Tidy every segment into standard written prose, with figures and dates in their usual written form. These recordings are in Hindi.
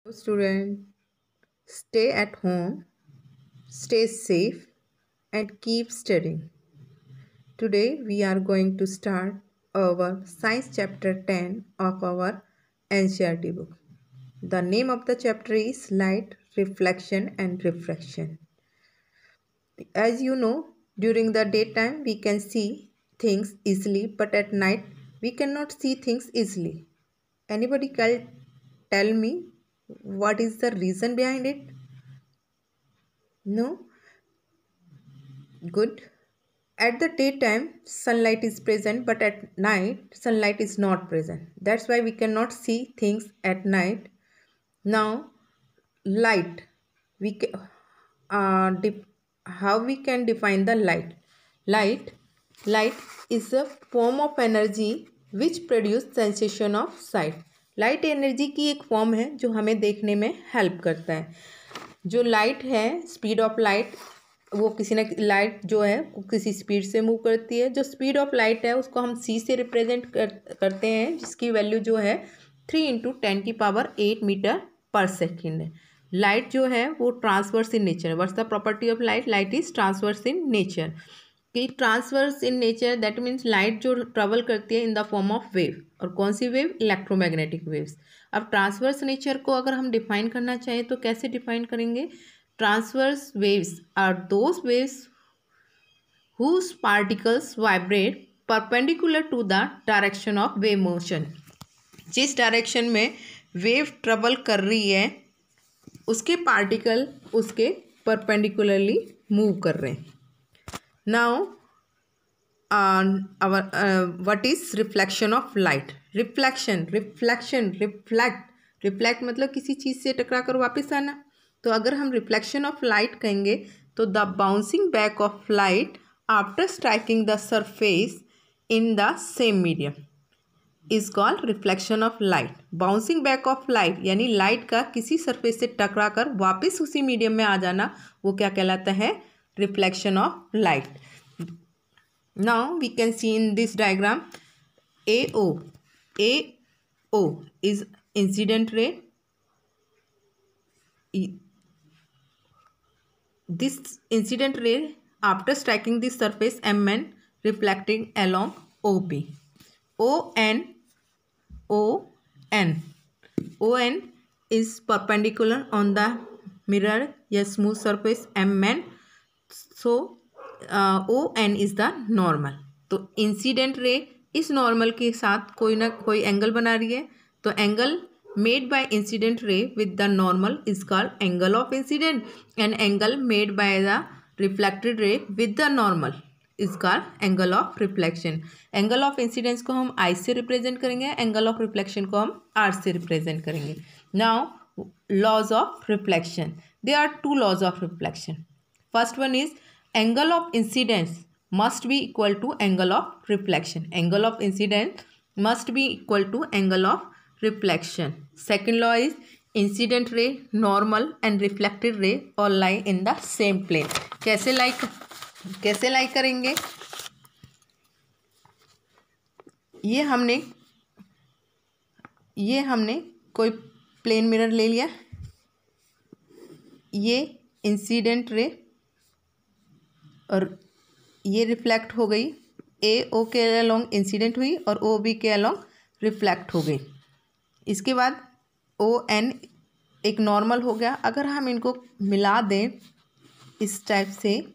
Student, stay at home, stay safe, and keep studying. Today we are going to start our science chapter 10 of our NCERT book. The name of the chapter is Light, Reflection and Refraction. As you know, during the daytime we can see things easily, but at night we cannot see things easily. Anybody can tell me what is the reason behind it? No? Good. At the daytime, sunlight is present, but at night, sunlight is not present. That's why we cannot see things at night. Now, light. How we can define the light? Light is a form of energy which produce sensation of sight. Light energy की एक फॉर्म है जो हमें देखने में हेल्प करता है. जो लाइट है, स्पीड ऑफ लाइट, वो किसी न लाइट जो है वो किसी स्पीड से मूव करती है. जो स्पीड ऑफ लाइट है उसको हम सी से रिप्रेजेंट करते हैं, जिसकी वैल्यू जो है 3 × 10⁸ मीटर पर सेकेंड है. लाइट जो है वो transverse in nature. What's the property of light? Light is transverse in nature. कि transverse in nature that means light जो ट्रेवल करती है in the form of wave. और कौन सी वेव? Electromagnetic waves. अब ट्रांसवर्स नेचर को अगर हम डिफाइन करना चाहें तो कैसे डिफाइन करेंगे? Transverse waves are those waves whose particles vibrate perpendicular to the direction of wave motion. जिस डायरेक्शन में वेव ट्रेवल कर रही है उसके पार्टिकल उसके परपेंडिकुलरली मूव कर रहे हैं. Now what is reflection of light? Reflect मतलब किसी चीज़ से टकरा कर वापस आना. तो अगर हम रिफ्लेक्शन ऑफ लाइट कहेंगे तो the bouncing back of light after striking the surface in the same medium is called reflection of light. Bouncing back of light यानी लाइट का किसी सरफेस से टकरा कर वापस उसी मीडियम में आ जाना, वो क्या कहलाता है? Reflection of light. Now we can see in this diagram AO is incident ray. This incident ray after striking the surface MN reflecting along OP. ON is perpendicular on the mirror या smooth surface MN. So ON is the normal. तो इंसिडेंट रे इस नॉर्मल के साथ कोई ना कोई एंगल बना रही है. तो angle made by incident ray with the normal is called angle of incident, and angle made by the reflected ray with the normal is called angle of reflection. Angle of incidence को हम I से रिप्रेजेंट करेंगे, एंगल ऑफ रिफ्लेक्शन को हम R से रिप्रेजेंट करेंगे. Now laws of reflection. There are 2 laws of reflection. First one is angle of incidence must be equal to angle of reflection. Angle of incidence must be equal to angle of reflection. Second law is incident ray, normal and reflected ray all lie in the same plane. कैसे लाई करेंगे? ये हमने कोई प्लेन मिरर ले लिया. ये इंसिडेंट रे और ये रिफ्लेक्ट हो गई. AO के अलोंग इंसिडेंट हुई और OB के अलोंग रिफ्लेक्ट हो गई. इसके बाद ON एक नॉर्मल हो गया. अगर हम इनको मिला दें इस टाइप से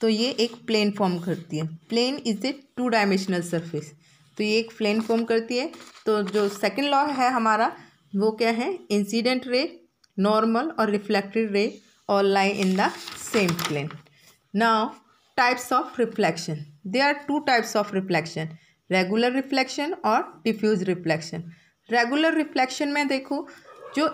तो ये एक प्लेन फॉर्म करती है. Plane is a 2 dimensional surface. तो ये एक प्लेन फॉर्म करती है. तो जो सेकंड लॉ है हमारा वो क्या है? इंसिडेंट रे, नॉर्मल और reflected ray all lie in the same plane. Now types of reflection. There are 2 types of reflection, regular reflection और डिफ्यूज रिफ्लेक्शन. रेगुलर रिफ्लेक्शन में देखो जो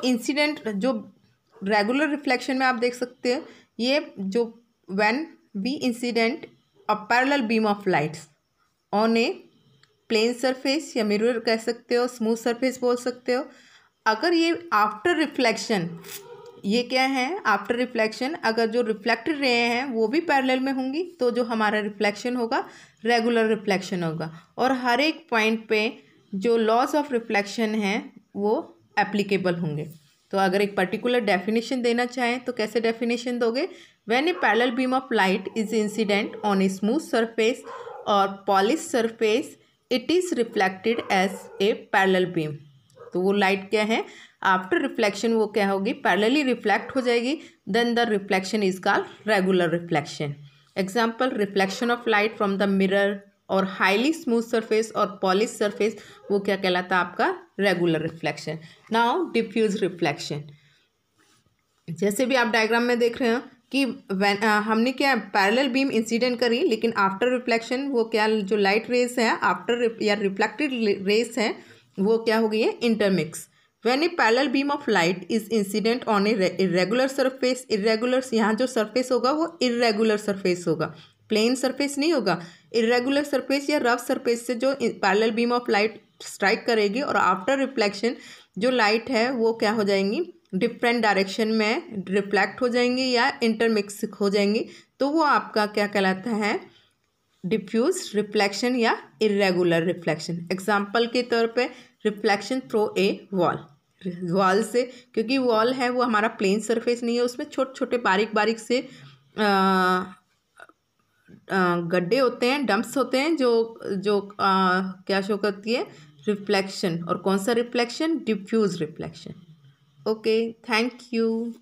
रेगुलर रिफ्लेक्शन में आप देख सकते हैं ये जो when we incident a parallel beam of lights on a plane surface या मिरर कह सकते हो, स्मूथ सरफेस बोल सकते हो. अगर ये आफ्टर रिफ्लेक्शन, ये क्या है? आफ्टर रिफ्लेक्शन अगर जो रिफ्लेक्टेड रे हैं वो भी पैरेलल में होंगी तो जो हमारा रिफ्लेक्शन होगा रेगुलर रिफ्लेक्शन होगा. और हर एक पॉइंट पे जो लॉज ऑफ रिफ्लेक्शन हैं वो एप्लीकेबल होंगे. तो अगर एक पर्टिकुलर डेफिनेशन देना चाहें तो कैसे डेफिनेशन दोगे? When a parallel beam of light is incident on a smooth surface और polish surface it is reflected as a parallel beam. तो वो लाइट क्या है? आफ्टर रिफ्लेक्शन वो क्या होगी? पैरेलली रिफ्लेक्ट हो जाएगी। Then the reflection is called regular reflection. Example, reflection of light from the mirror और हाईली स्मूथ सरफेस और पॉलिश सरफेस, वो क्या कहलाता है? आपका regular reflection. Now diffuse reflection. जैसे भी आप डायग्राम में देख रहे हो कि हमने क्या पैरेलल बीम इंसिडेंट करी, लेकिन आफ्टर रिफ्लेक्शन वो क्या, जो लाइट रेस है आफ्टर या रिफ्लेक्टेड रेस है वो क्या हो गई है? Intermix. When a parallel beam of light is incident on A irregular surface, irregular यहाँ जो सरफेस होगा वो इरेगुलर सरफेस होगा, प्लेन सरफेस नहीं होगा। इरेगुलर सरफेस या रफ सरफेस से जो parallel beam of light strike करेगी और आफ्टर रिफ्लेक्शन जो लाइट है वो क्या हो जाएंगी? डिफरेंट डायरेक्शन में रिफ्लेक्ट हो जाएंगी या इंटरमिक्स हो जाएंगी, तो वो आपका क्या कहलाता है? डिफ्यूज रिफ्लेक्शन या इरेगुलर रिफ्लेक्शन। एग्जाम्पल के तौर पे reflection through a wall, wall से, क्योंकि वॉल है वो हमारा प्लेन सरफेस नहीं है, उसमें छोटे छोटे बारीक बारीक से गड्ढे होते हैं, डंप्स होते हैं जो क्या शो करती है? रिफ्लेक्शन। और कौन सा reflection? Diffuse reflection. Okay, thank you.